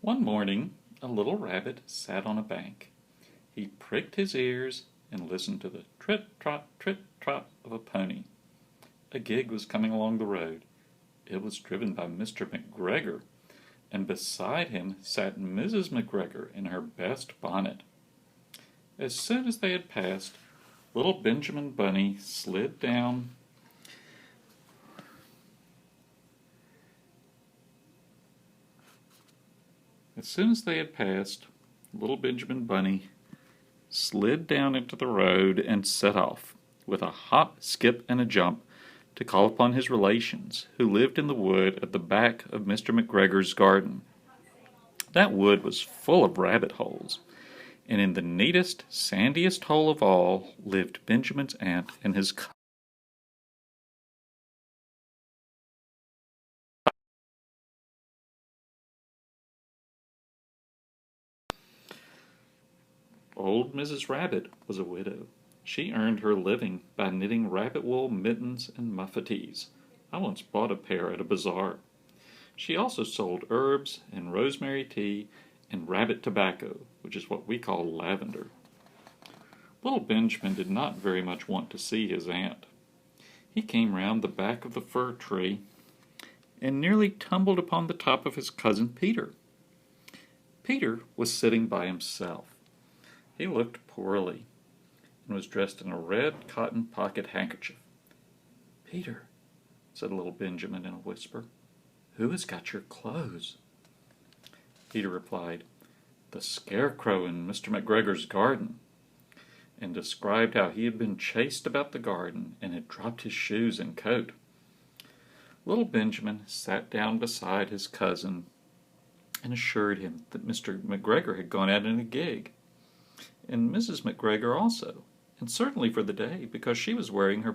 One morning a little rabbit sat on a bank. He pricked his ears and listened to the trit-trot of a pony. A gig was coming along the road. It was driven by Mr. McGregor, and beside him sat Mrs. McGregor in her best bonnet. As soon as they had passed, little Benjamin Bunny slid down little Benjamin Bunny slid down into the road and set off, with a hop, skip, and a jump, to call upon his relations, who lived in the wood at the back of Mr. McGregor's garden. That wood was full of rabbit holes, and in the neatest, sandiest hole of all lived Benjamin's aunt and his cousin. Old Mrs. Rabbit was a widow. She earned her living by knitting rabbit wool mittens and muffetees. I once bought a pair at a bazaar. She also sold herbs and rosemary tea and rabbit tobacco, which is what we call lavender. Little Benjamin did not very much want to see his aunt. He came round the back of the fir tree and nearly tumbled upon the top of his cousin Peter. Peter was sitting by himself. He looked poorly and was dressed in a red cotton pocket handkerchief. "Peter," said little Benjamin in a whisper, "who has got your clothes?" Peter replied, "The scarecrow in Mr. McGregor's garden," and described how he had been chased about the garden and had dropped his shoes and coat. Little Benjamin sat down beside his cousin and assured him that Mr. McGregor had gone out in a gig, and Mrs. McGregor also, and certainly for the day, because she was wearing her